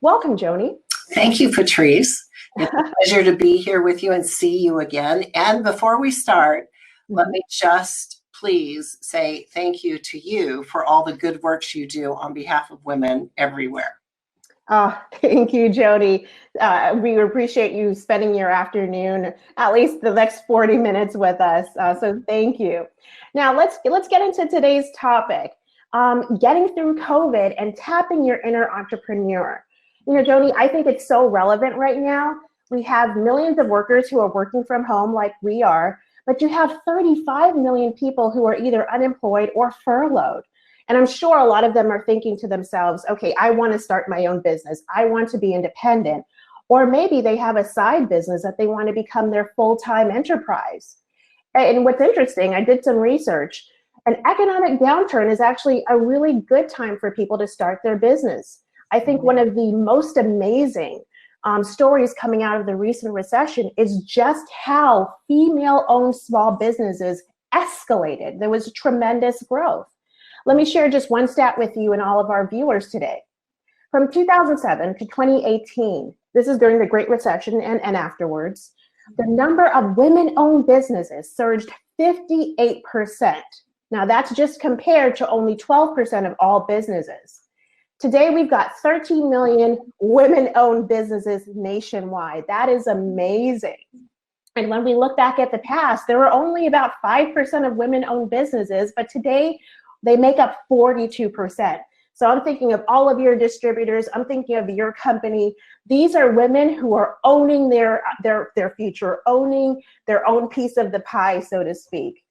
Welcome, Joni. Thank you, Patrice. It's a pleasure to be here with you and see you again. And before we start, let me just please say thank you to you for all the good work you do on behalf of women everywhere. Oh, thank you, Joni. We appreciate you spending your afternoon, at least the next 40 minutes with us. So thank you. Now let's get into today's topic, getting through COVID and tapping your inner entrepreneur. You know, Joni, I think it's so relevant right now. We have millions of workers who are working from home like we are, but you have 35 million people who are either unemployed or furloughed. And I'm sure a lot of them are thinking to themselves, okay, I want to start my own business. I want to be independent. Or maybe they have a side business that they want to become their full-time enterprise. And what's interesting, I did some research. An economic downturn is actually a really good time for people to start their business. I think one of the most amazing stories coming out of the recent recession is just how female-owned small businesses escalated. There was tremendous growth. Let me share just one stat with you and all of our viewers today. From 2007 to 2018, this is during the Great Recession and afterwards, the number of women-owned businesses surged 58%. Now that's just compared to only 12% of all businesses. Today, we've got 13 million women-owned businesses nationwide. That is amazing. And when we look back at the past, there were only about 5% of women-owned businesses, but today they make up 42%. So I'm thinking of all of your distributors. I'm thinking of your company. These are women who are owning their future, owning their own piece of the pie, so to speak.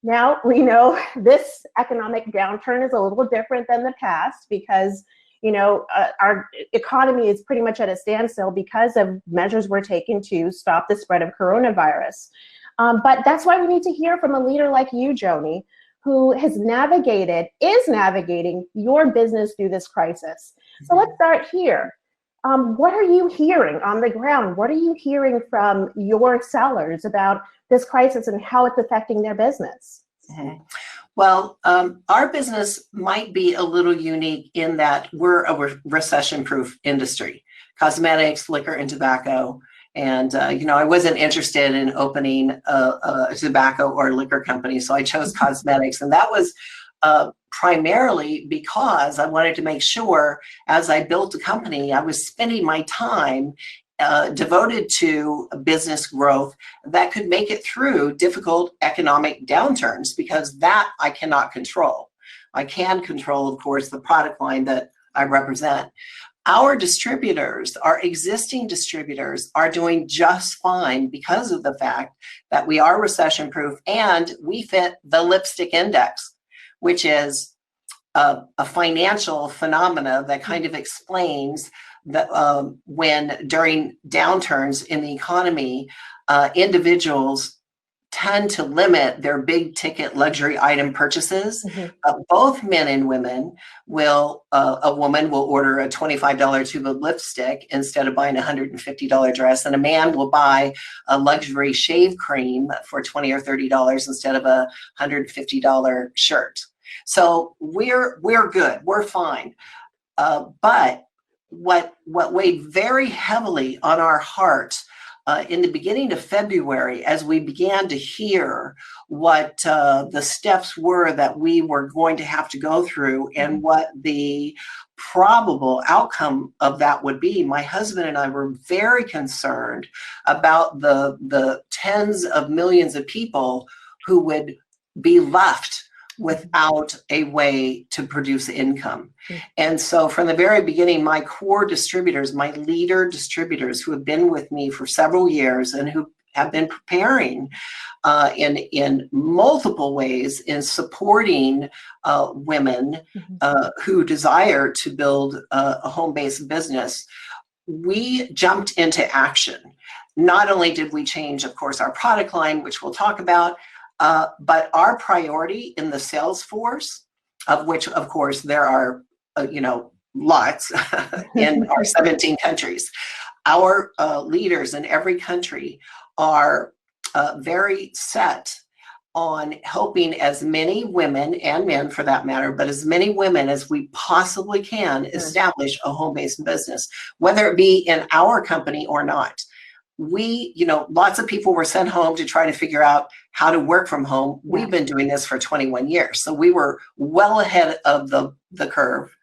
Now, we know this economic downturn is a little different than the past because, you know, our economy is pretty much at a standstill because of measures we're taking to stop the spread of coronavirus. But that's why we need to hear from a leader like you, Joni, who is navigating your business through this crisis. So let's start here. What are you hearing on the ground? What are you hearing from your sellers about this crisis and how it's affecting their business? Well, our business might be a little unique in that we're a recession-proof industry, cosmetics, liquor, and tobacco. And, you know, I wasn't interested in opening a tobacco or liquor company, so I chose cosmetics. And that was primarily because I wanted to make sure as I built a company, I was spending my time devoted to business growth that could make it through difficult economic downturns, because that I cannot control. I can control, of course, the product line that I represent. Our distributors, our existing distributors, are doing just fine because of the fact that we are recession-proof and we fit the lipstick index, which is a financial phenomena that kind of explains that when during downturns in the economy, individuals tend to limit their big ticket luxury item purchases. Both men and women will, a woman will order a $25 tube of lipstick instead of buying a $150 dress, and a man will buy a luxury shave cream for $20 or $30 instead of a $150 shirt. So we're good, we're fine. But what weighed very heavily on our hearts in the beginning of February, as we began to hear what the steps were that we were going to have to go through and what the probable outcome of that would be, my husband and I were very concerned about the tens of millions of people who would be left without a way to produce income. And so from the very beginning, my core distributors, my leader distributors who have been with me for several years and who have been preparing in multiple ways in supporting women who desire to build a home-based business, we jumped into action. Not only did we change, of course, our product line, which we'll talk about, but our priority in the sales force, of which, of course, there are, you know, lots in our 17 countries. Our leaders in every country are very set on helping as many women and men for that matter, but as many women as we possibly can establish a home-based business, whether it be in our company or not. We, lots of people were sent home to try to figure out how to work from home. We've been doing this for 21 years. So we were well ahead of the curve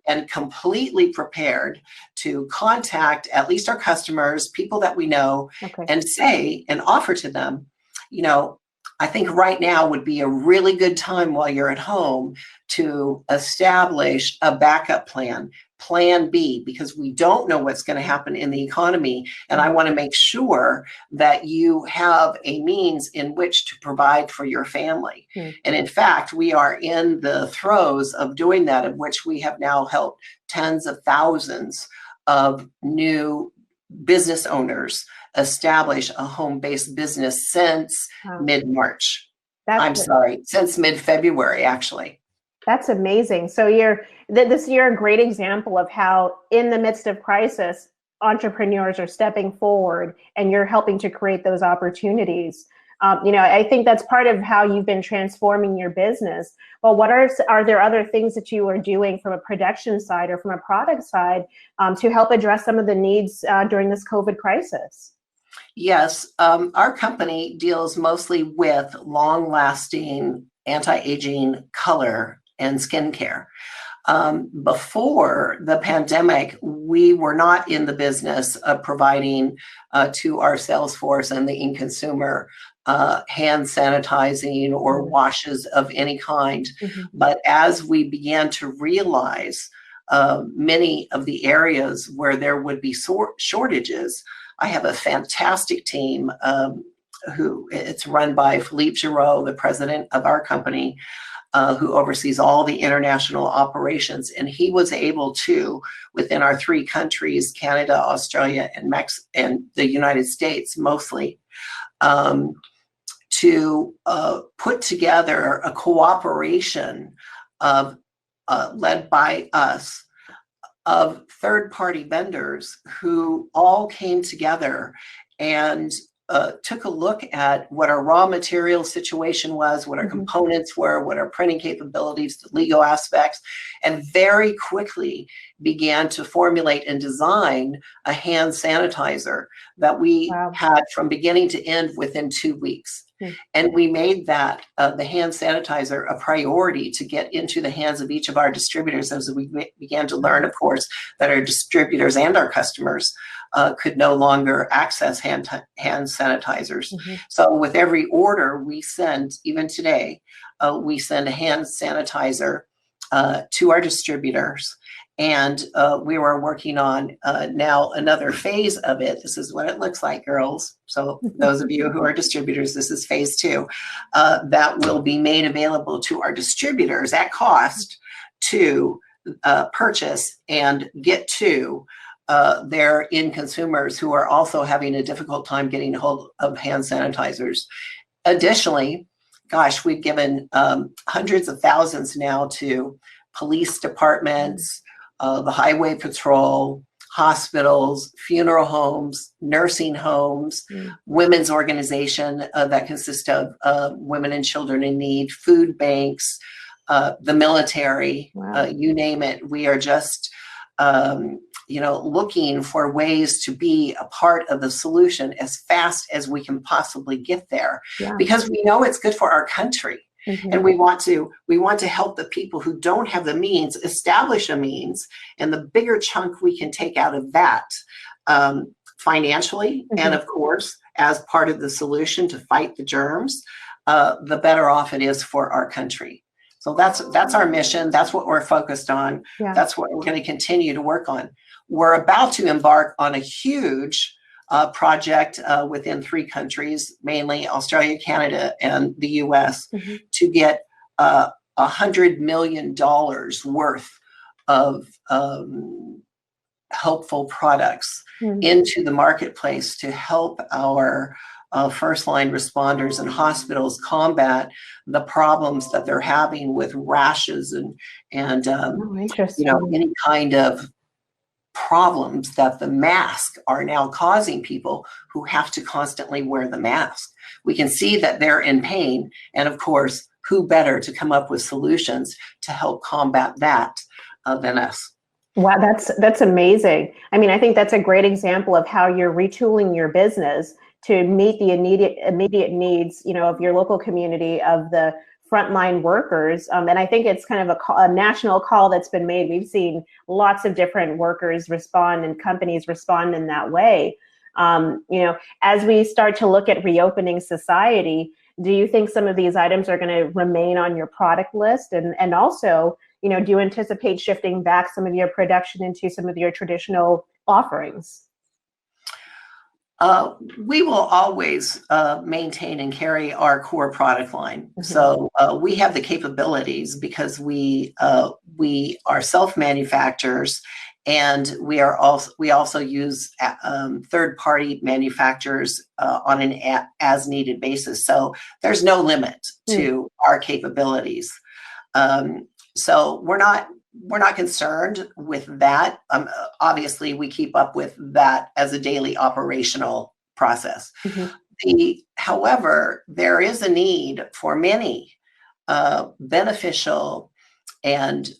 and completely prepared to contact at least our customers, people that we know, and say and offer to them, I think right now would be a really good time while you're at home to establish a backup plan, plan B, because we don't know what's going to happen in the economy. And I want to make sure that you have a means in which to provide for your family. And in fact, we are in the throes of doing that, of which we have now helped tens of thousands of new business owners establish a home-based business since mid-March. Since mid-February, actually. That's amazing. So you're a great example of how in the midst of crisis, entrepreneurs are stepping forward and you're helping to create those opportunities. I think that's part of how you've been transforming your business. Well, are there other things that you are doing from a production side or from a product side to help address some of the needs during this COVID crisis? Yes, our company deals mostly with long-lasting anti-aging color and skincare. Before the pandemic, we were not in the business of providing to our sales force and the end consumer hand sanitizing or washes of any kind. But as we began to realize many of the areas where there would be shortages, I have a fantastic team who it's run by Philippe Giroux, the president of our company, who oversees all the international operations. And he was able to, within our 3 countries, Canada, Australia, and the United States mostly, to put together a cooperation of led by us of third-party vendors who all came together and took a look at what our raw material situation was, what our components were, what our printing capabilities, the legal aspects, and very quickly began to formulate and design a hand sanitizer that we had from beginning to end within 2 weeks. And we made that, the hand sanitizer, a priority to get into the hands of each of our distributors as we began to learn, of course, that our distributors and our customers could no longer access hand sanitizers. So with every order we send, even today, we send a hand sanitizer to our distributors. And we were working on now another phase of it. This is what it looks like, girls. So those of you who are distributors, this is phase 2. That will be made available to our distributors at cost to purchase and get to their end consumers who are also having a difficult time getting a hold of hand sanitizers. Additionally, gosh, we've given hundreds of thousands now to police departments, the highway patrol, hospitals, funeral homes, nursing homes, women's organization that consists of women and children in need, food banks, the military, you name it. We are just, looking for ways to be a part of the solution as fast as we can possibly get there, because we know it's good for our country. And we want to help the people who don't have the means establish a means, and the bigger chunk we can take out of that financially, and of course, as part of the solution to fight the germs, the better off it is for our country. So that's our mission. That's what we're focused on. That's what we're going to continue to work on. We're about to embark on a huge project within 3 countries, mainly Australia, Canada, and the US, to get $100 million worth of helpful products into the marketplace to help our first line responders and hospitals combat the problems that they're having with rashes and any kind of problems that the mask are now causing people who have to constantly wear the mask. We can see that they're in pain. And of course, who better to come up with solutions to help combat that than us? Wow, that's amazing. I mean, I think that's a great example of how you're retooling your business to meet the immediate needs, of your local community, of the frontline workers. And I think it's kind of a national call that's been made. We've seen lots of different workers respond and companies respond in that way. As we start to look at reopening society, do you think some of these items are going to remain on your product list? And also, do you anticipate shifting back some of your production into some of your traditional offerings? We will always maintain and carry our core product line. Mm-hmm. So we have the capabilities because we are self-manufacturers, and we also use third-party manufacturers on an as-needed basis. So there's no limit to our capabilities. So we're not concerned with that. Obviously, we keep up with that as a daily operational process. Mm-hmm. However, there is a need for many beneficial and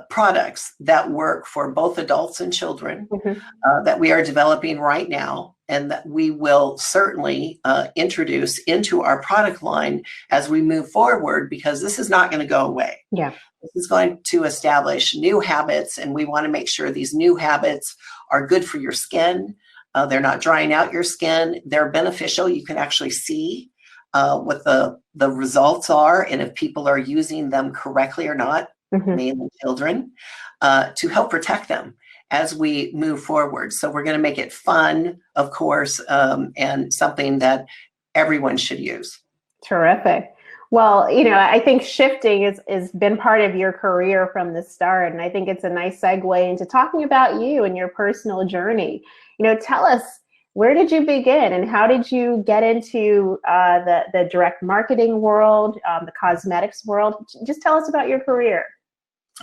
products that work for both adults and children, mm-hmm. That we are developing right now, and that we will certainly introduce into our product line as we move forward, because this is not going to go away. Yeah. This is going to establish new habits, and we want to make sure these new habits are good for your skin. They're not drying out your skin. They're beneficial. You can actually see what the results are, and if people are using them correctly or not, mm-hmm. mainly children, to help protect them as we move forward. So we're going to make it fun, of course, and something that everyone should use. Terrific. Well, I think shifting has been part of your career from the start. And I think it's a nice segue into talking about you and your personal journey. Tell us, where did you begin and how did you get into the direct marketing world, the cosmetics world? Just tell us about your career.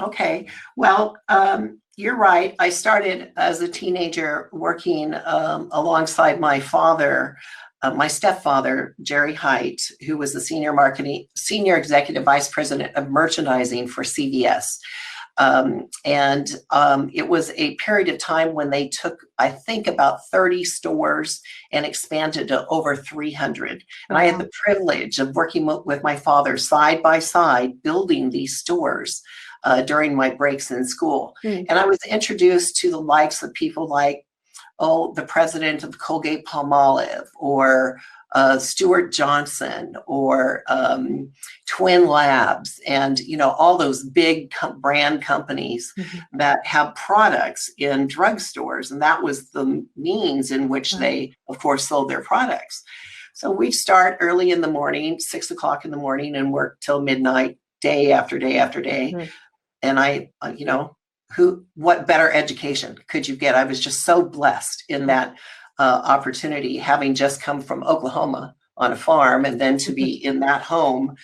Okay. Well, you're right. I started as a teenager working alongside my father, my stepfather, Jerry Height, who was the senior executive vice president of merchandising for CVS. It was a period of time when they took, I think, about 30 stores and expanded to over 300. And I had the privilege of working with my father side by side, building these stores during my breaks in school. And I was introduced to the likes of people like, the president of Colgate-Palmolive, or Stuart Johnson, or Twin Labs, and all those big brand companies mm-hmm. that have products in drugstores, and that was the means in which they, of course, sold their products. So we'd start early in the morning, 6 o'clock in the morning, and work till midnight, day after day after day. Mm-hmm. And what better education could you get? I was just so blessed in that opportunity, having just come from Oklahoma on a farm, and then to be in that home,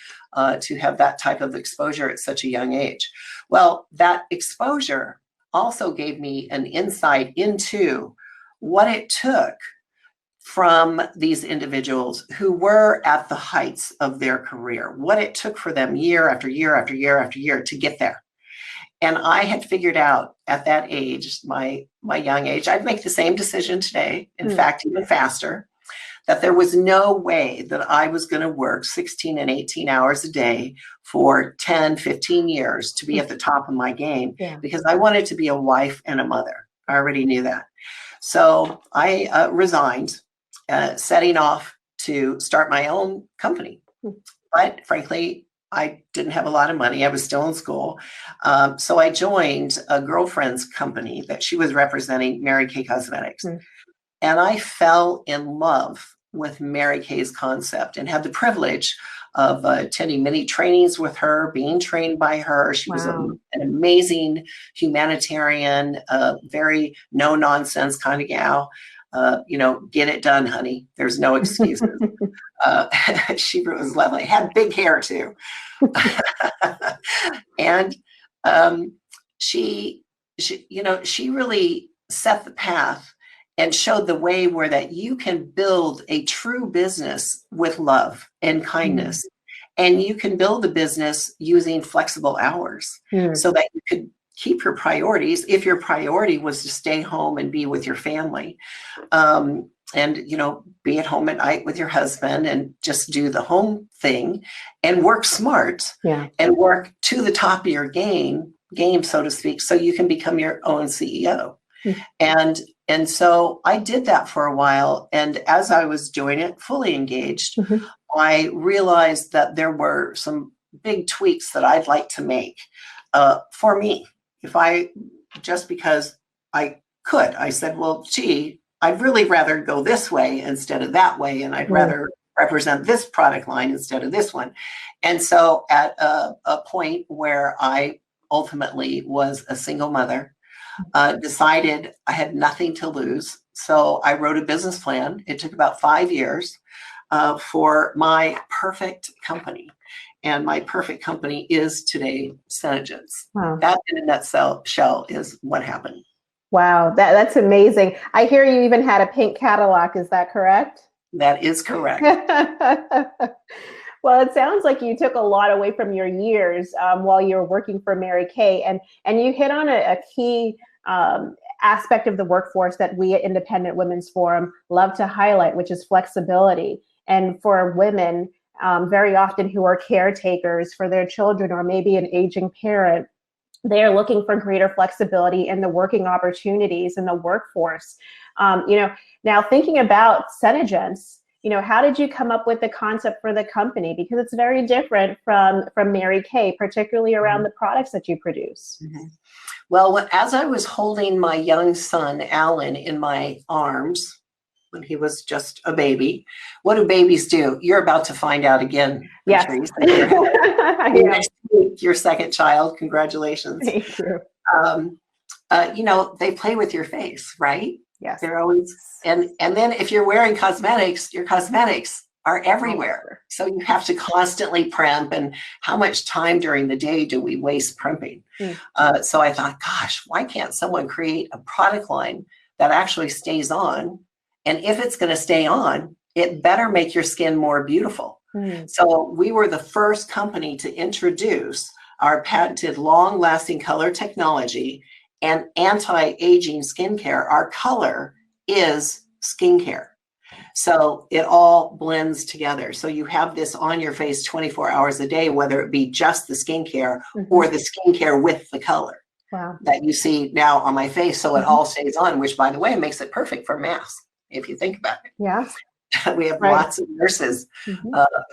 to have that type of exposure at such a young age. Well, that exposure also gave me an insight into what it took from these individuals who were at the heights of their career, what it took for them year after year after year after year to get there. And I had figured out at that age, my young age, I'd make the same decision today, in fact, even faster, that there was no way that I was going to work 16 and 18 hours a day for 10, 15 years to be at the top of my game, because I wanted to be a wife and a mother. I already knew that. So I resigned, setting off to start my own company. But frankly, I didn't have a lot of money. I was still in school. So I joined a girlfriend's company that she was representing, Mary Kay Cosmetics. And I fell in love with Mary Kay's concept and had the privilege of attending many trainings with her, being trained by her. She was an amazing humanitarian, very no nonsense kind of gal. Get it done, honey. There's no excuses. She was lovely, had big hair too. And she she really set the path and showed the way where that you can build a true business with love and kindness. And you can build a business using flexible hours so that you could keep your priorities if your priority was to stay home and be with your family. And, be at home at night with your husband and just do the home thing and work smart and work to the top of your game, so to speak, so you can become your own CEO. And so I did that for a while. And as I was doing it, fully engaged, I realized that there were some big tweaks that I'd like to make for me. Just because I could, I said, well, gee, I'd really rather go this way instead of that way. And I'd rather represent this product line instead of this one. And so at a point where I ultimately was a single mother, decided I had nothing to lose. So I wrote a business plan. It took about 5 years for my perfect company. And my perfect company is today SeneGence. Wow. That in a nutshell is what happened. Wow, that's amazing. I hear you even had a pink Cadillac. Is that correct? That is correct. Well, it sounds like you took a lot away from your years while you were working for Mary Kay, and you hit on a key aspect of the workforce that we at Independent Women's Forum love to highlight, which is flexibility. And for women, very often who are caretakers for their children or maybe an aging parent, they are looking for greater flexibility in the working opportunities in the workforce. Now thinking about SeneGence, how did you come up with the concept for the company? Because it's very different from Mary Kay, particularly around the products that you produce. Well, as I was holding my young son, Alan, in my arms when he was just a baby, what do babies do? You're about to find out again, Patrice. Next week, your second child. Congratulations. Thank you. They play with your face, right? Yes. They're always, and then if you're wearing cosmetics, your cosmetics are everywhere. So you have to constantly primp, and how much time during the day do we waste primping? So I thought, gosh, why can't someone create a product line that actually stays on? And if it's going to stay on, it better make your skin more beautiful. So we were the first company to introduce our patented long-lasting color technology and anti-aging skincare. Our color is skincare. So it all blends together. So you have this on your face 24 hours a day, whether it be just the skincare or the skincare with the color that you see now on my face. So it all stays on, which, by the way, makes it perfect for masks, if you think about it. Yeah. We have lots of nurses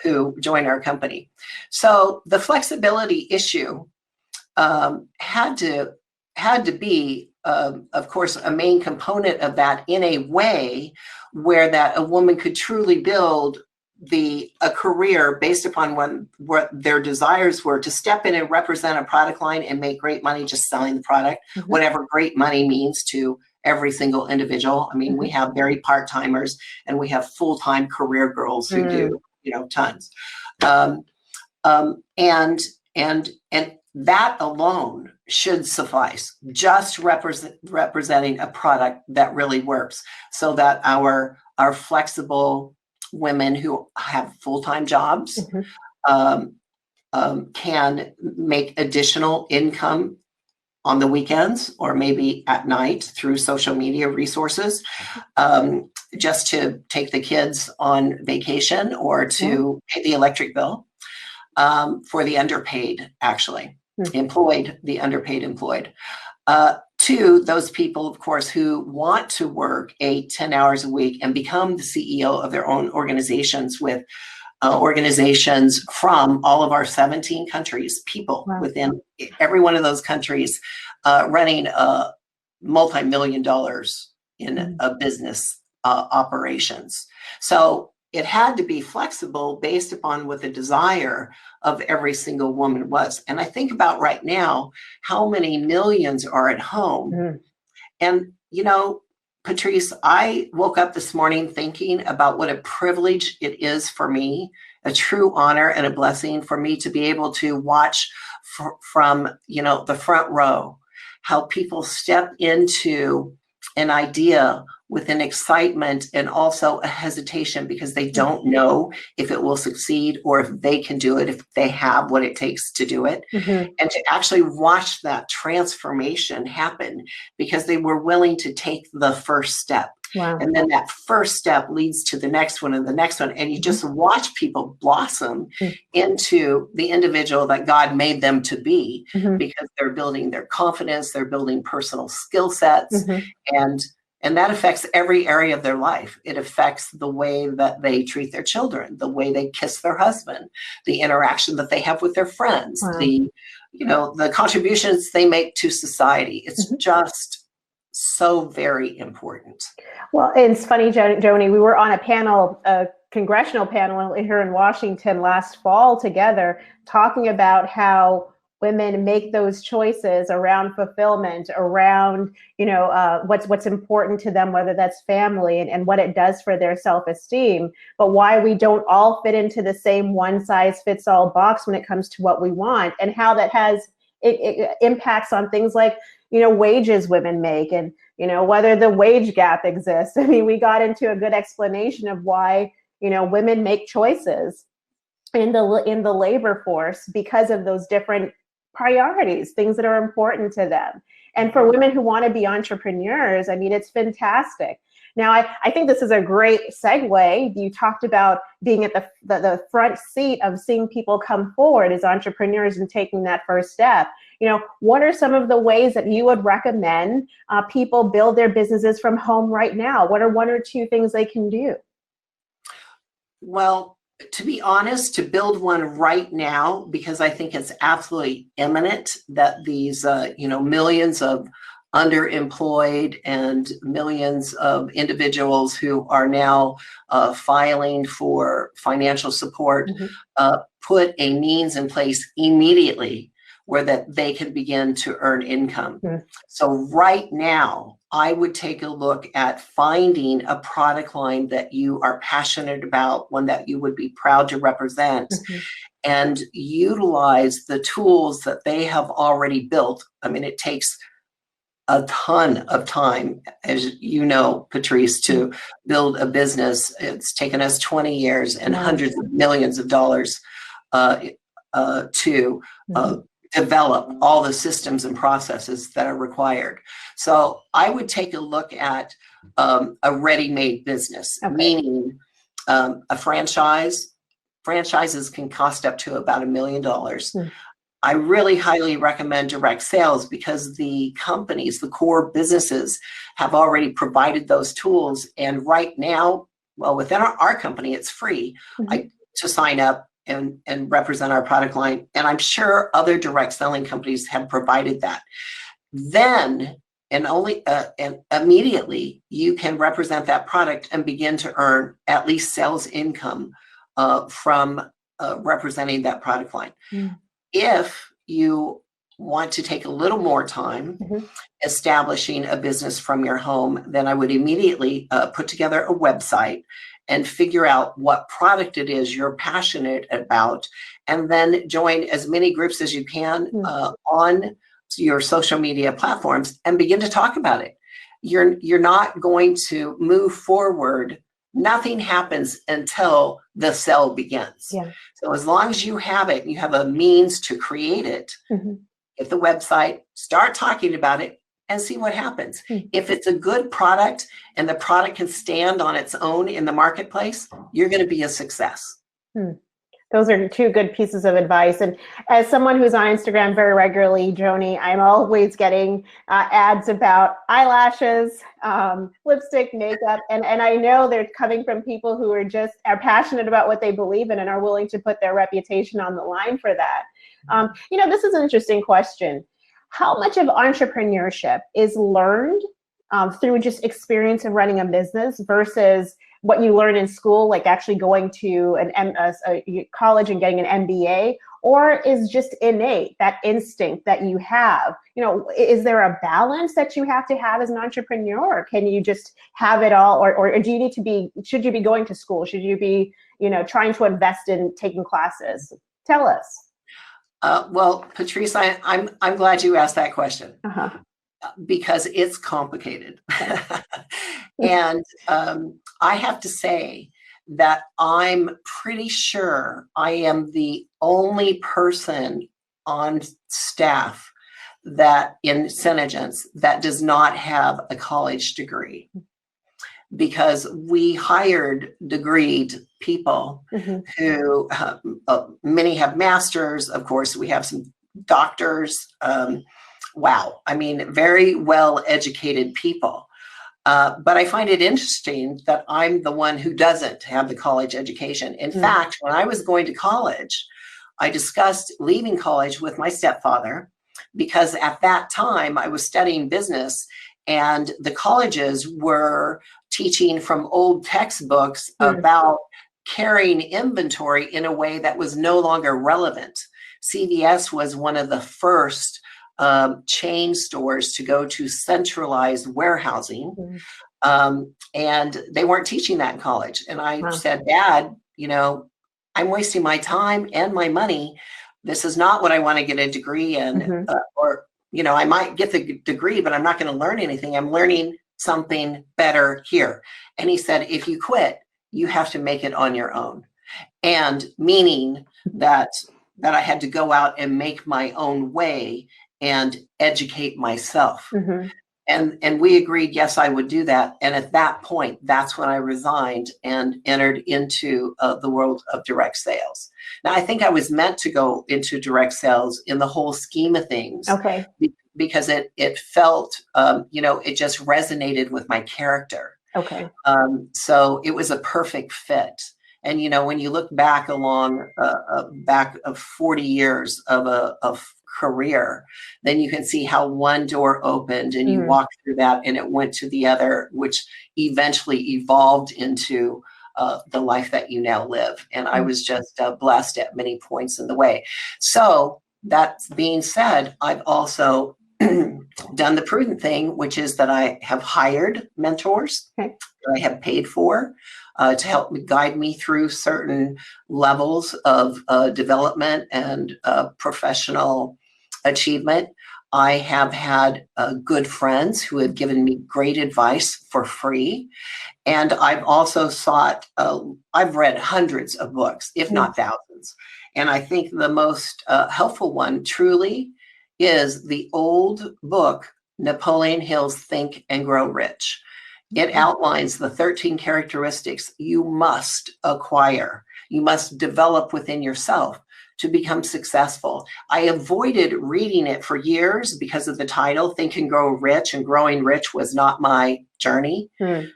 who join our company. So the flexibility issue had to be, of course, a main component of that, in a way where that a woman could truly build a career based upon what their desires were, to step in and represent a product line and make great money just selling the product, whatever great money means to every single individual. I mean, we have very part-timers and we have full-time career girls who do, tons. And that alone should suffice, just representing a product that really works, so that our flexible women who have full-time jobs can make additional income on the weekends or maybe at night through social media resources, just to take the kids on vacation or to pay the electric bill, for the underpaid, actually, the underpaid employed. To those people, of course, who want to work 10 hours a week and become the CEO of their own organizations, with organizations from all of our 17 countries, people within every one of those countries running multi-million dollars in a business operations. So it had to be flexible based upon what the desire of every single woman was. And I think about right now, how many millions are at home. And, Patrice, I woke up this morning thinking about what a privilege it is for me, a true honor and a blessing for me to be able to watch from, the front row, how people step into an idea with an excitement and also a hesitation because they don't know if it will succeed or if they can do it, if they have what it takes to do it. And to actually watch that transformation happen because they were willing to take the first step. Wow. And then that first step leads to the next one and the next one. And you just watch people blossom into the individual that God made them to be because they're building their confidence, they're building personal skill sets, and that affects every area of their life. It affects the way that they treat their children, the way they kiss their husband, the interaction that they have with their friends, the contributions they make to society. It's just so very important. Well, it's funny, Joni, we were on a panel, a congressional panel here in Washington last fall together, talking about how women make those choices around fulfillment, around, what's important to them, whether that's family and what it does for their self-esteem, but why we don't all fit into the same one-size-fits-all box when it comes to what we want, and how that has it impacts on things like, wages women make, and, whether the wage gap exists. I mean, we got into a good explanation of why, women make choices in the labor force because of those different priorities, things that are important to them. And for women who want to be entrepreneurs, I mean, it's fantastic. Now, I think this is a great segue. You talked about being at the front seat of seeing people come forward as entrepreneurs and taking that first step. What are some of the ways that you would recommend people build their businesses from home right now? What are one or two things they can do? Well, to be honest, to build one right now, because I think it's absolutely imminent that these, millions of underemployed and millions of individuals who are now filing for financial support, put a means in place immediately where that they can begin to earn income. So right now, I would take a look at finding a product line that you are passionate about, one that you would be proud to represent, and utilize the tools that they have already built. I mean, it takes a ton of time, as you know, Patrice, to build a business. It's taken us 20 years and hundreds of millions of dollars to develop all the systems and processes that are required. So I would take a look at a ready-made business, meaning a franchise. Franchises can cost up to about $1 million. I really highly recommend direct sales because the companies, the core businesses, have already provided those tools. And right now, well, within our company, it's free to sign up and represent our product line. And I'm sure other direct selling companies have provided that. Then, and immediately, you can represent that product and begin to earn at least sales income from representing that product line. If you want to take a little more time establishing a business from your home, then I would immediately put together a website and figure out what product it is you're passionate about, and then join as many groups as you can on your social media platforms and begin to talk about it. You're not going to move forward. Nothing happens until the sale begins. So as long as you have it, you have a means to create it, get the website, start talking about it, and see what happens. If it's a good product and the product can stand on its own in the marketplace, you're going to be a success. Those are two good pieces of advice. And as someone who's on Instagram very regularly, Joni, I'm always getting ads about eyelashes, lipstick, makeup. And I know they're coming from people who are passionate about what they believe in and are willing to put their reputation on the line for that. This is an interesting question. How much of entrepreneurship is learned through just experience of running a business versus what you learn in school, like actually going to a college and getting an MBA, or is just innate, that instinct that you have? Is there a balance that you have to have as an entrepreneur, or can you just have it all, or do you need to be, should you be going to school? Should you be, trying to invest in taking classes? Tell us. Well, Patrice, I'm glad you asked that question. because it's complicated. And I have to say that I'm pretty sure I am the only person on staff that in SeneGence that does not have a college degree, because we hired degreed people who many have masters. Of course, we have some doctors. Wow. I mean, very well educated people. But I find it interesting that I'm the one who doesn't have the college education. In fact, when I was going to college, I discussed leaving college with my stepfather, because at that time I was studying business and the colleges were teaching from old textbooks about carrying inventory in a way that was no longer relevant. CVS was one of the first chain stores to go to centralized warehousing. And they weren't teaching that in college. And I said, Dad, you know, I'm wasting my time and my money. This is not what I want to get a degree in. Or, you know, I might get the degree, but I'm not going to learn anything. I'm learning something better here. And he said, if you quit, you have to make it on your own. And meaning that I had to go out and make my own way and educate myself. And we agreed, yes, I would do that. And at that point, that's when I resigned and entered into the world of direct sales. Now, I think I was meant to go into direct sales in the whole scheme of things. Okay. Because it felt, you know, it just resonated with my character. Okay. So it was a perfect fit. And, you know, when you look back along back of 40 years of career, then you can see how one door opened and you walked through that and it went to the other, which eventually evolved into the life that you now live. And I was just blessed at many points in the way. So that being said, I've also done the prudent thing, which is that I have hired mentors that I have paid for to help me guide me through certain levels of development and professional achievement. I have had good friends who have given me great advice for free. And I've also sought, I've read hundreds of books, if not thousands. And I think the most helpful one truly is the old book, Napoleon Hill's Think and Grow Rich. It outlines the 13 characteristics you must acquire, you must develop within yourself to become successful. I avoided reading it for years because of the title, Think and Grow Rich, and growing rich was not my journey. Making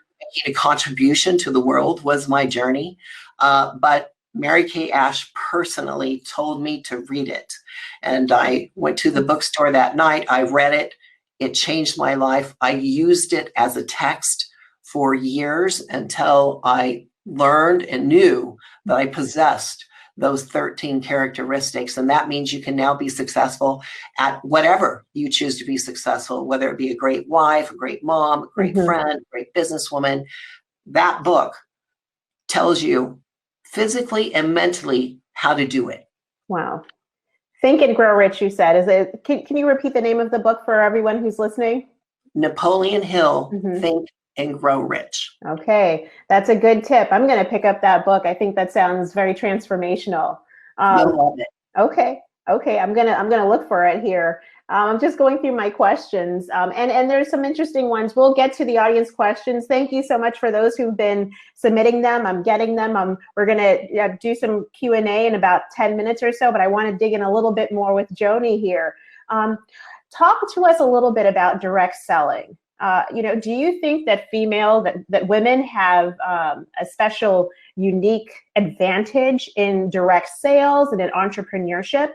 a contribution to the world was my journey. But Mary Kay Ash personally told me to read it. And I went to the bookstore that night. I read it. It changed my life. I used it as a text for years until I learned and knew that I possessed those 13 characteristics. And that means you can now be successful at whatever you choose to be successful, whether it be a great wife, a great mom, a great friend, a great businesswoman. That book tells you physically and mentally how to do it. Wow. Think and Grow Rich, you said. Is it? Can you repeat the name of the book for everyone who's listening? Napoleon Hill, Think and Grow Rich. Okay, that's a good tip. I'm going to pick up that book. I think that sounds very transformational. You'll love it. Okay, I'm gonna look for it here. I'm just going through my questions, and there's some interesting ones. We'll get to the audience questions. Thank you so much for those who've been submitting them. I'm getting them. We're gonna do some Q&A in about 10 minutes or so, but I want to dig in a little bit more with Joni here. Talk to us a little bit about direct selling. You know, do you think that that women have a special, unique advantage in direct sales and in entrepreneurship?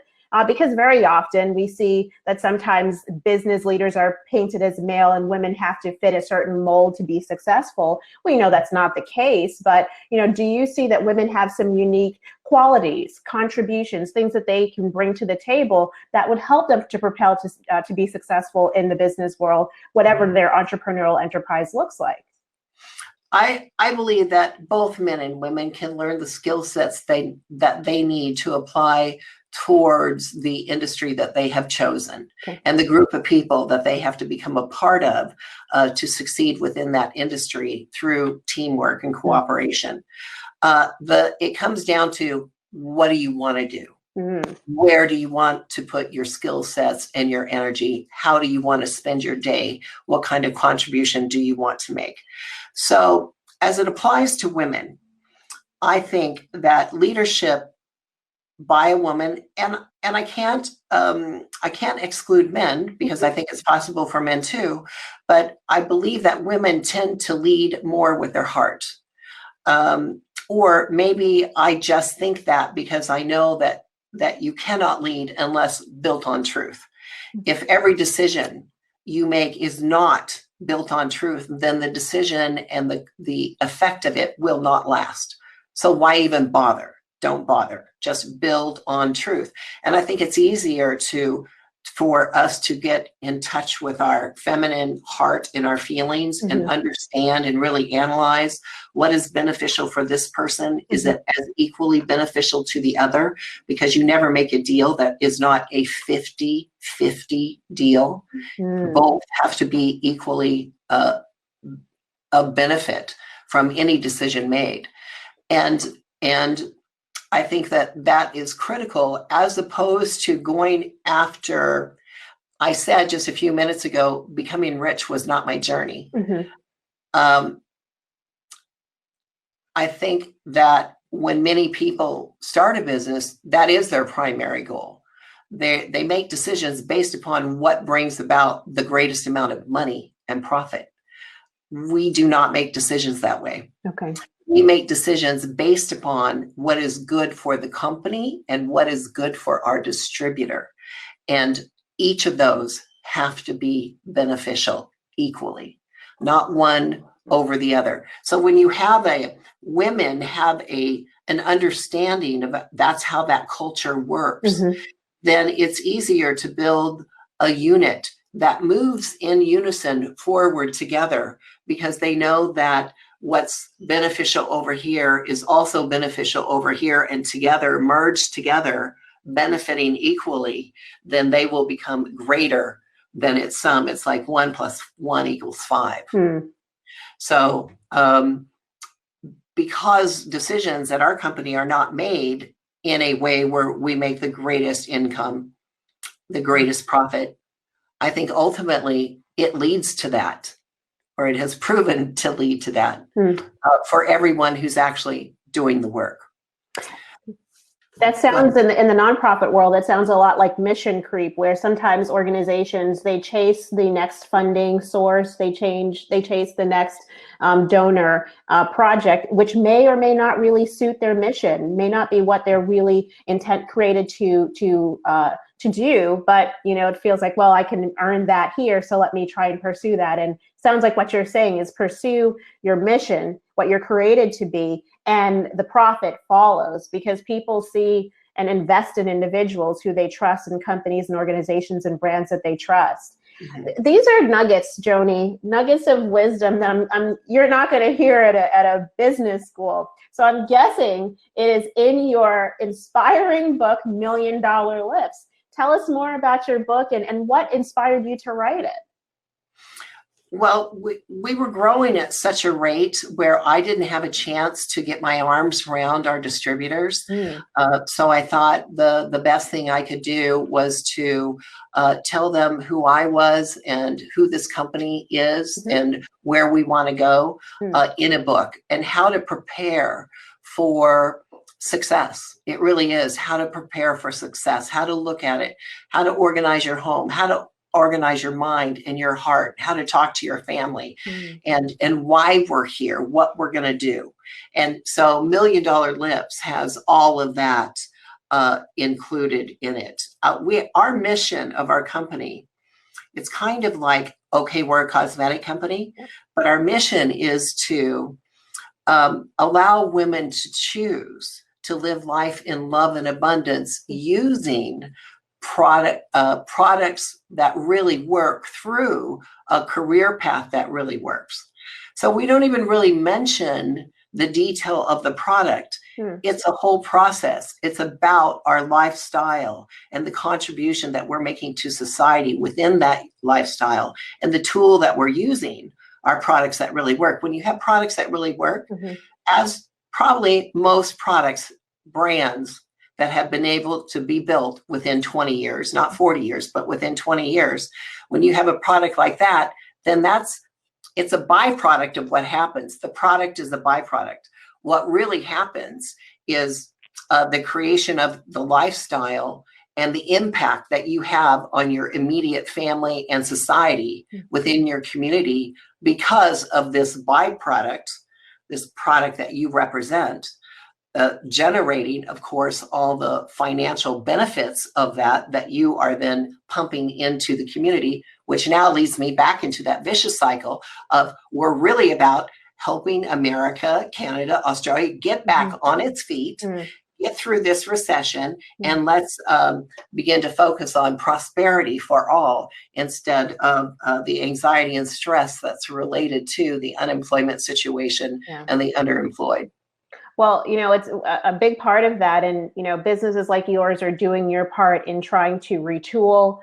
Because very often we see that sometimes business leaders are painted as male and women have to fit a certain mold to be successful. We know that's not the case, but you know, do you see that women have some unique qualities, contributions, things that they can bring to the table that would help them to propel to be successful in the business world, whatever their entrepreneurial enterprise looks like? I believe that both men and women can learn the skill sets that they need to apply towards the industry that they have chosen, okay, and the group of people that they have to become a part of to succeed within that industry through teamwork and cooperation. It comes down to, what do you want to do? mm, Where do you want to put your skill sets and your energy? How do you want to spend your day? What kind of contribution do you want to make? So as it applies to women, I think that leadership by a woman, and I can't exclude men, because I think it's possible for men too, but I believe that women tend to lead more with their heart. Or maybe I just think that because I know that you cannot lead unless built on truth. If every decision you make is not built on truth, then the decision and the effect of it will not last. So why even bother? Don't bother. Just build on truth. And I think it's easier for us to get in touch with our feminine heart and our feelings, and understand and really analyze what is beneficial for this person. Is it as equally beneficial to the other? Because you never make a deal that is not a 50-50 deal. Both have to be equally a benefit from any decision made. And I think that is critical, as opposed to going after, I said just a few minutes ago, becoming rich was not my journey. I think that when many people start a business, that is their primary goal. They make decisions based upon what brings about the greatest amount of money and profit. We do not make decisions that way. okay. We make decisions based upon what is good for the company and what is good for our distributor. And each of those have to be beneficial equally, not one over the other. So when you have women have an understanding of that's how that culture works, then it's easier to build a unit that moves in unison forward together, because they know that what's beneficial over here is also beneficial over here, and together, merged together, benefiting equally, then they will become greater than its sum. It's like 1 + 1 = 5. So because decisions at our company are not made in a way where we make the greatest income, the greatest profit, I think ultimately it leads to that, or it has proven to lead to that for everyone who's actually doing the work. That sounds, in the nonprofit world, that sounds a lot like mission creep, where sometimes organizations, they chase the next funding source, they chase the next donor project, which may or may not really suit their mission, may not be what they're really created to do, but it feels like, well, I can earn that here, so let me try and pursue that. And sounds like what you're saying is pursue your mission, what you're created to be, and the profit follows, because people see and invest in individuals who they trust, and companies and organizations and brands that they trust. These are nuggets, Joni, nuggets of wisdom that you're not going to hear at a business school. So I'm guessing it is in your inspiring book, $1 Million Lips. Tell us more about your book and what inspired you to write it. Well, we were growing at such a rate where I didn't have a chance to get my arms around our distributors. So I thought the best thing I could do was to tell them who I was and who this company is and where we want to go in a book, and how to prepare for success. It really is how to prepare for success, how to look at it, how to organize your home, how to organize your mind and your heart, how to talk to your family, and why we're here, what we're going to do. And so $1 Million Lips has all of that included in it. Our mission of our company, it's kind of like, okay, we're a cosmetic company, but our mission is to allow women to choose to live life in love and abundance using products that really work through a career path that really works. So we don't even really mention the detail of the product. It's a whole process. It's about our lifestyle and the contribution that we're making to society within that lifestyle, and the tool that we're using are products that really work. When you have products that really work, as probably most products, brands that have been able to be built within 20 years, not 40 years, but within 20 years, when you have a product like that, then it's a byproduct of what happens. The product is a byproduct. What really happens is the creation of the lifestyle and the impact that you have on your immediate family and society within your community because of this byproduct, this product that you represent, generating, of course, all the financial benefits of that you are then pumping into the community, which now leads me back into that vicious cycle of we're really about helping America, Canada, Australia get back on its feet, get through this recession, and let's begin to focus on prosperity for all instead of the anxiety and stress that's related to the unemployment situation and the underemployed. Well, it's a big part of that. And, businesses like yours are doing your part in trying to retool,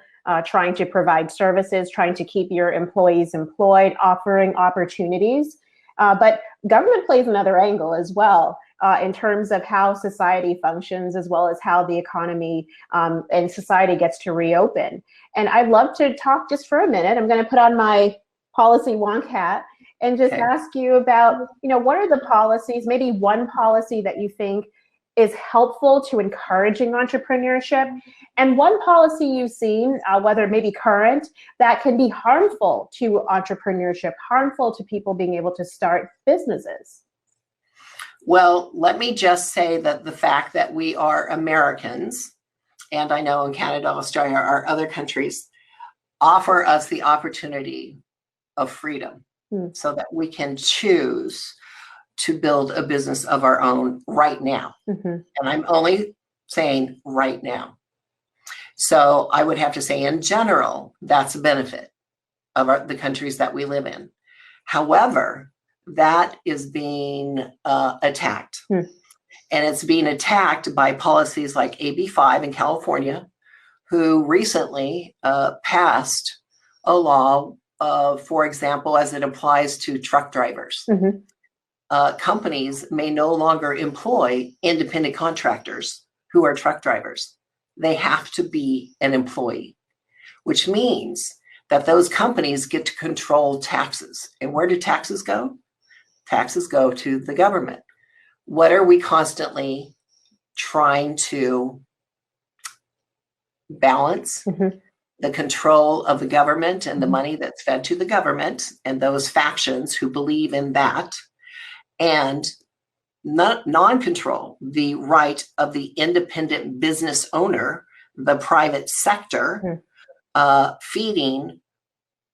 trying to provide services, trying to keep your employees employed, offering opportunities. But government plays another angle as well in terms of how society functions, as well as how the economy and society gets to reopen. And I'd love to talk just for a minute. I'm going to put on my policy wonk hat and just ask you about, what are the policies, maybe one policy that you think is helpful to encouraging entrepreneurship, and one policy you've seen, whether maybe current, that can be harmful to entrepreneurship, harmful to people being able to start businesses? Well, let me just say that the fact that we are Americans, and I know in Canada, Australia, or other countries, offer us the opportunity of freedom so that we can choose to build a business of our own right now. And I'm only saying right now. So I would have to say in general, that's a benefit of the countries that we live in. However, that is being attacked. And it's being attacked by policies like AB5 in California, who recently passed a law, for example, as it applies to truck drivers. Companies may no longer employ independent contractors who are truck drivers. They have to be an employee, which means that those companies get to control taxes. And where do taxes go? Taxes go to the government. What are we constantly trying to balance? The control of the government and the money that's fed to the government and those factions who believe in that, and non-control the right of the independent business owner, the private sector, feeding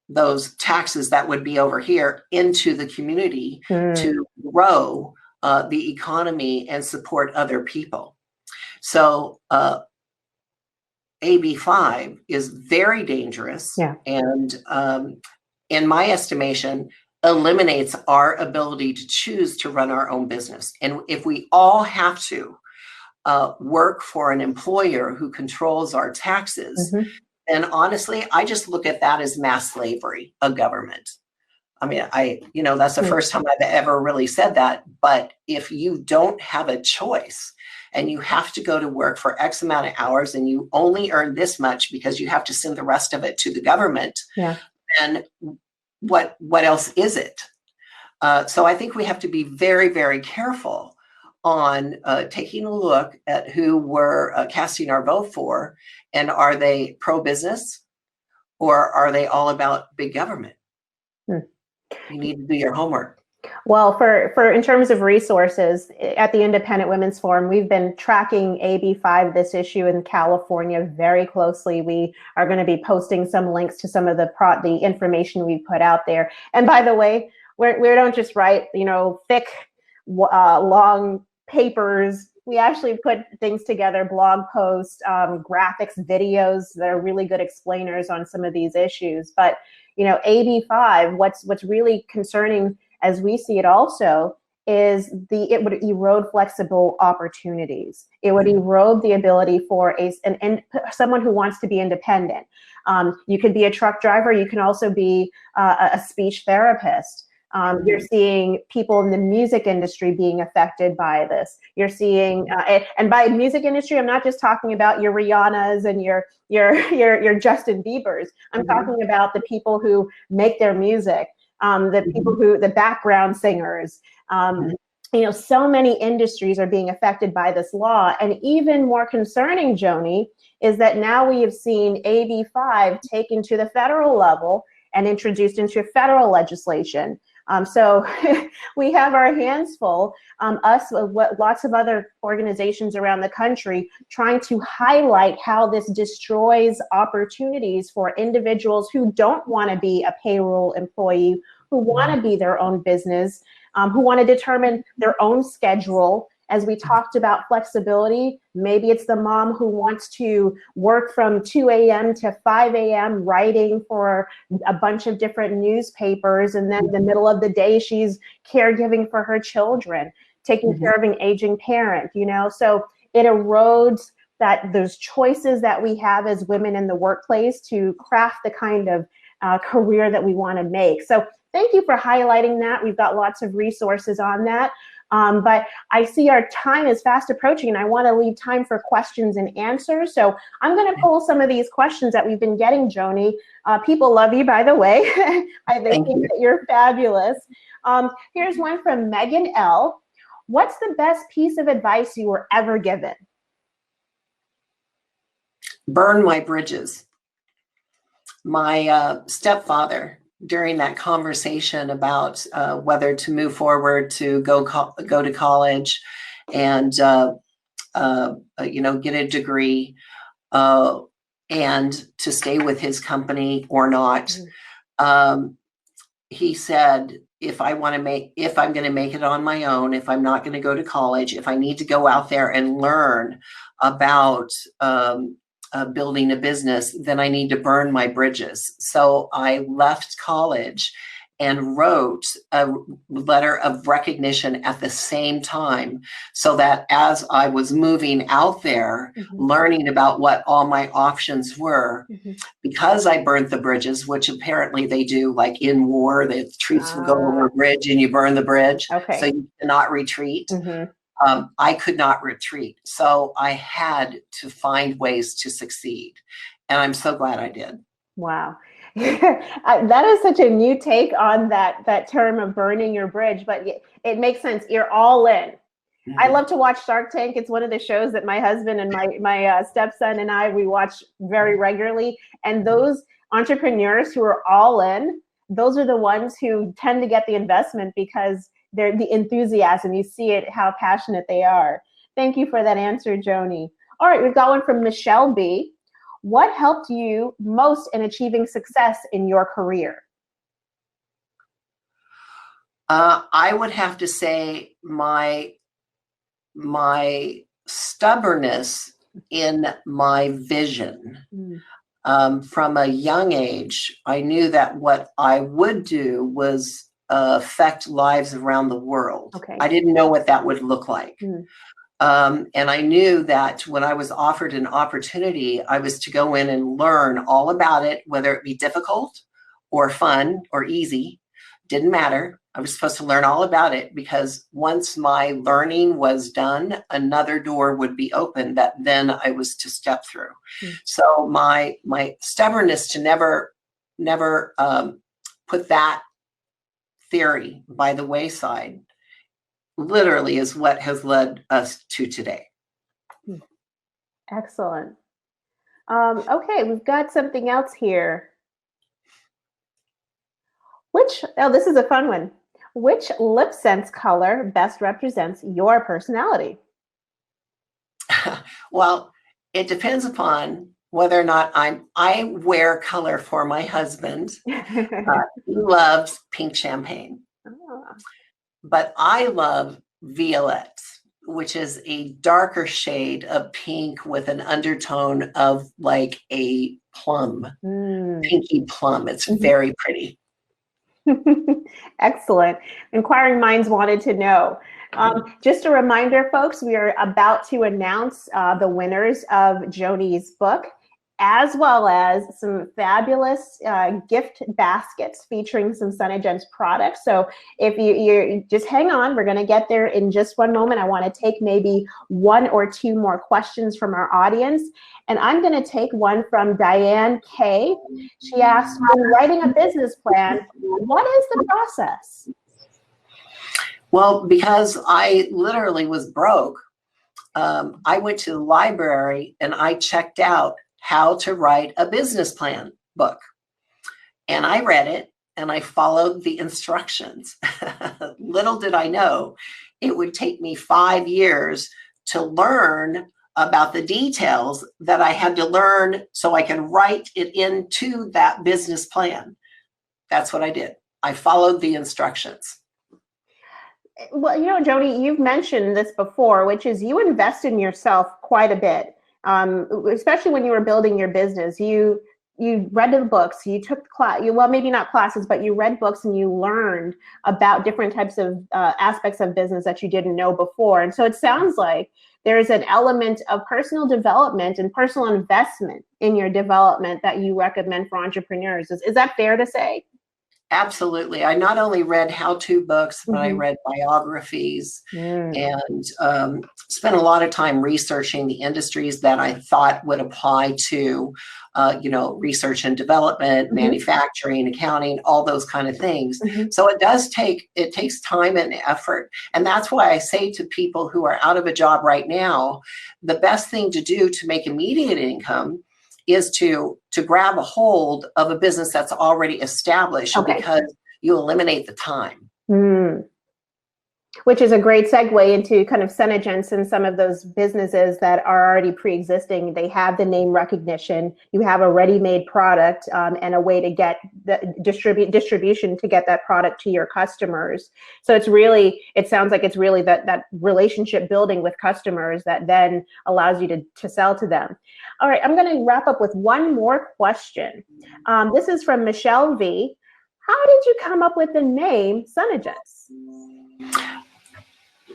those taxes that would be over here into the community to grow the economy and support other people. So AB5 is very dangerous, and in my estimation, eliminates our ability to choose to run our own business. And if we all have to work for an employer who controls our taxes, then honestly, I just look at that as mass slavery of government. I mean, that's the first time I've ever really said that. But if you don't have a choice and you have to go to work for X amount of hours and you only earn this much because you have to send the rest of it to the government, then what else is it? So I think we have to be very, very careful on taking a look at who we're casting our vote for, and are they pro-business or are they all about big government? You need to do your homework. Well, for in terms of resources, at the Independent Women's Forum, we've been tracking AB5, this issue in California, very closely. We are going to be posting some links to some of the information we put out there. And by the way, we don't just write, thick, long papers. We actually put things together, blog posts, graphics, videos that are really good explainers on some of these issues. But, AB5, what's really concerning as we see it also, is it would erode flexible opportunities. It would erode the ability for someone who wants to be independent. You could be a truck driver. You can also be a speech therapist. You're seeing people in the music industry being affected by this. You're seeing, and by music industry, I'm not just talking about your Rihannas and your Justin Biebers. I'm talking about the people who make their music, the background singers. So many industries are being affected by this law. And even more concerning, Joni, is that now we have seen AB 5 taken to the federal level and introduced into federal legislation. So we have our hands full, lots of other organizations around the country trying to highlight how this destroys opportunities for individuals who don't want to be a payroll employee, who want to be their own business, who want to determine their own schedule. As we talked about flexibility, maybe it's the mom who wants to work from 2 a.m. to 5 a.m. writing for a bunch of different newspapers, and then in the middle of the day, she's caregiving for her children, taking care of an aging parent, So it erodes those choices that we have as women in the workplace to craft the kind of career that we want to make. So thank you for highlighting that. We've got lots of resources on that. But I see our time is fast approaching, and I want to leave time for questions and answers. So I'm going to pull some of these questions that we've been getting, Joni. People love you, by the way. They think that you're fabulous. Here's one from Megan L. What's the best piece of advice you were ever given? Burn my bridges. My stepfather, during that conversation about whether to move forward to go to college and get a degree and to stay with his company or not, he said, if I'm going to make it on my own, if I'm not going to go to college, if I need to go out there and learn about building a business, then I need to burn my bridges. So I left college and wrote a letter of recognition at the same time, so that as I was moving out there, learning about what all my options were, because I burnt the bridges, which apparently they do, like in war, the troops will go over a bridge and you burn the bridge, so you cannot retreat. I could not retreat. So I had to find ways to succeed. And I'm so glad I did. Wow. That is such a new take on that term of burning your bridge, but it makes sense. You're all in. I love to watch Shark Tank. It's one of the shows that my husband and my stepson and we watch very regularly. And those entrepreneurs who are all in, those are the ones who tend to get the investment because they're the enthusiasm. You see it, how passionate they are. Thank you for that answer, Joni. All right, we've got one from Michelle B. What helped you most in achieving success in your career? I would have to say my stubbornness in my vision. From a young age, I knew that what I would do was affect lives around the world. I didn't know what that would look like. And I knew that when I was offered an opportunity, I was to go in and learn all about it, whether it be difficult or fun or easy, didn't matter. I was supposed to learn all about it, because once my learning was done, another door would be open that then I was to step through. So my stubbornness to never put that theory by the wayside literally is what has led us to today. Excellent. Okay, we've got something else here. This is a fun one. Which LipSense color best represents your personality? Well, it depends upon whether or not I wear color for my husband. He loves pink champagne. But I love violet, which is a darker shade of pink with an undertone of like a plum, pinky plum. It's very pretty. Excellent. Inquiring minds wanted to know. Just a reminder, folks, we are about to announce the winners of Joni's book, as well as some fabulous gift baskets featuring some SeneGence products. So if you just hang on, we're going to get there in just one moment. I want to take maybe one or two more questions from our audience. And I'm going to take one from Diane K. She asked, when writing a business plan, what is the process? Well, because I literally was broke, I went to the library and I checked out how to write a business plan book. And I read it and I followed the instructions. Little did I know it would take me 5 years to learn about the details that I had to learn so I can write it into that business plan. That's what I did. I followed the instructions. Well, Joni, you've mentioned this before, which is you invest in yourself quite a bit. Especially when you were building your business, you read the books, you took class, well, maybe not classes, but you read books and you learned about different types of aspects of business that you didn't know before. And so it sounds like there's an element of personal development and personal investment in your development that you recommend for entrepreneurs. Is that fair to say? Absolutely. I not only read how-to books, but I read biographies and spent a lot of time researching the industries that I thought would apply to, research and development, manufacturing, accounting, all those kind of things. So it takes time and effort. And that's why I say to people who are out of a job right now, the best thing to do to make immediate income is to grab a hold of a business that's already established, because you eliminate the time. Which is a great segue into kind of SeneGence and some of those businesses that are already pre-existing. They have the name recognition. You have a ready-made product and a way to get the distribution to get that product to your customers. So it sounds like it's really that relationship building with customers that then allows you to sell to them. All right, I'm going to wrap up with one more question. This is from Michelle V. How did you come up with the name SeneGence?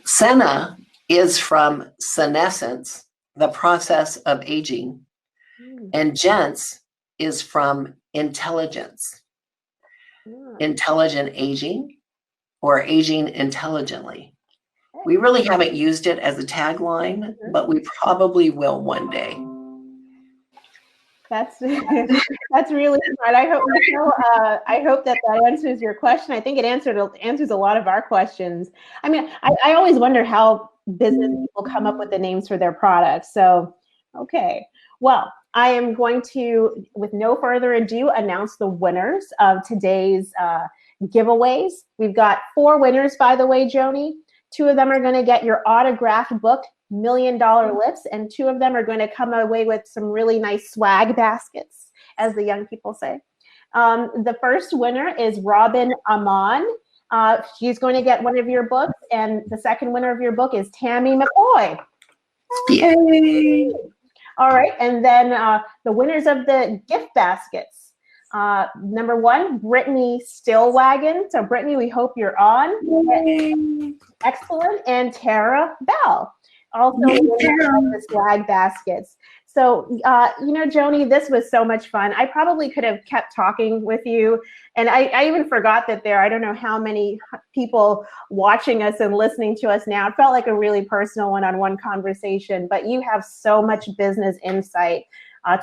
Sene is from senescence, the process of aging, and gens is from intelligence, intelligent aging, or aging intelligently. We really haven't used it as a tagline, but we probably will one day. That's really smart. I hope that answers your question. I think it answers a lot of our questions. I mean, I always wonder how business people come up with the names for their products. So, okay. Well, I am going to, with no further ado, announce the winners of today's giveaways. We've got 4 winners, by the way, Joni. 2 of them are going to get your autographed book, $1 Million Lips, and 2 of them are going to come away with some really nice swag baskets, as the young people say. The first winner is Robin Amon. She's going to get one of your books, and the second winner of your book is Tammy McCoy. Yay! All right, and then the winners of the gift baskets. Number 1, Brittany Stillwagon. So Brittany, we hope you're on. Yay. Excellent. And Tara Bell. Also the swag baskets. So, Joni, this was so much fun. I probably could have kept talking with you. And I even forgot that I don't know how many people watching us and listening to us now. It felt like a really personal one-on-one conversation, but you have so much business insight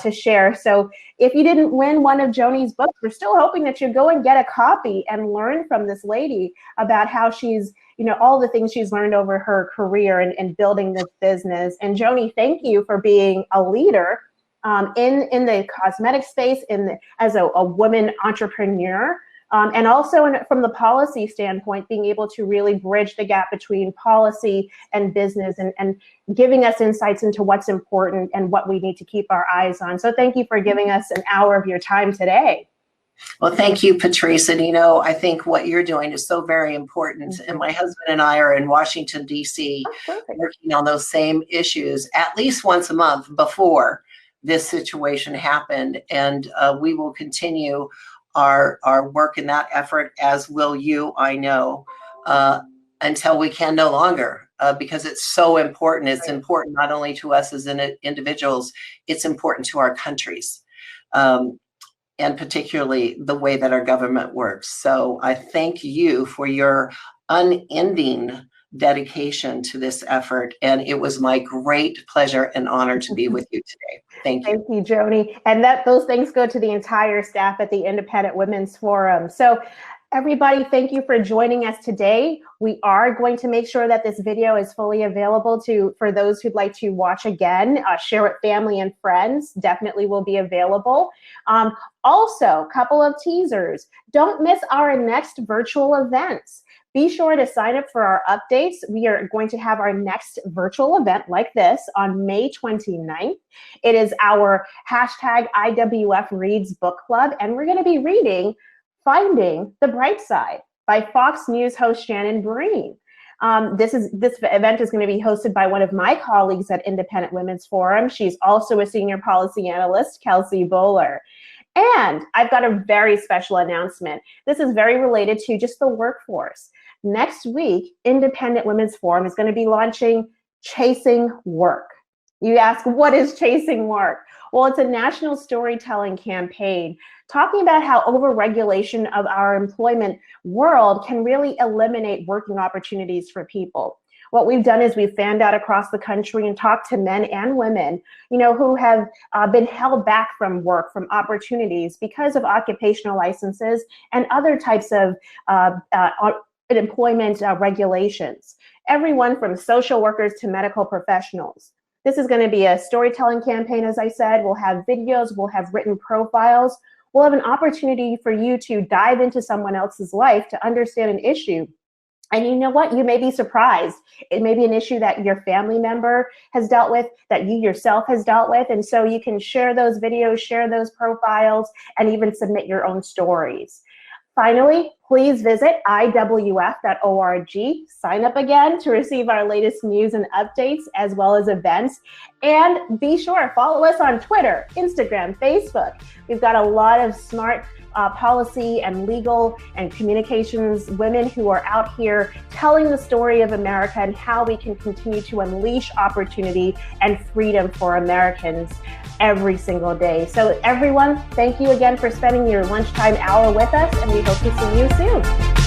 to share. So if you didn't win one of Joni's books, we're still hoping that you go and get a copy and learn from this lady about how she's, all the things she's learned over her career and building this business. And Joni, thank you for being a leader in the cosmetic space, as a woman entrepreneur. And also from the policy standpoint, being able to really bridge the gap between policy and business and giving us insights into what's important and what we need to keep our eyes on. So thank you for giving us an hour of your time today. Well, thank you, Patrice. And, I think what you're doing is so very important. And my husband and I are in Washington, D.C., working on those same issues at least once a month before this situation happened. And we will continue our work in that effort, as will you, I know, until we can no longer, because it's so important. It's important not only to us as individuals, it's important to our countries, and particularly the way that our government works. So I thank you for your unending dedication to this effort, and it was my great pleasure and honor to be with you today. Thank you. Thank you, Joni. And those thanks go to the entire staff at the Independent Women's Forum. So everybody, thank you for joining us today. We are going to make sure that this video is fully available for those who'd like to watch again. Share it family and friends, definitely will be available. Also, a couple of teasers. Don't miss our next virtual events. Be sure to sign up for our updates. We are going to have our next virtual event like this on May 29th. It is our #IWF Reads Book Club, and we're going to be reading Finding the Bright Side by Fox News host Shannon Breen. This event is going to be hosted by one of my colleagues at Independent Women's Forum. She's also a senior policy analyst, Kelsey. And I've got a very special announcement. This is very related to just the workforce. Next week, Independent Women's Forum is going to be launching Chasing Work. You ask, what is Chasing Work? Well, it's a national storytelling campaign talking about how overregulation of our employment world can really eliminate working opportunities for people. What we've done is we've fanned out across the country and talked to men and women, who have been held back from work, from opportunities because of occupational licenses and other types of employment regulations. Everyone from social workers to medical professionals. This is going to be a storytelling campaign, as I said. We'll have videos, we'll have written profiles. We'll have an opportunity for you to dive into someone else's life to understand an issue. And you know what? You may be surprised. It may be an issue that your family member has dealt with, that you yourself has dealt with. And so you can share those videos, share those profiles, and even submit your own stories. Finally, please visit iwf.org. Sign up again to receive our latest news and updates, as well as events. And be sure, follow us on Twitter, Instagram, Facebook. We've got a lot of smart policy and legal and communications women who are out here telling the story of America and how we can continue to unleash opportunity and freedom for Americans every single day. So everyone, thank you again for spending your lunchtime hour with us, and we hope to see you soon.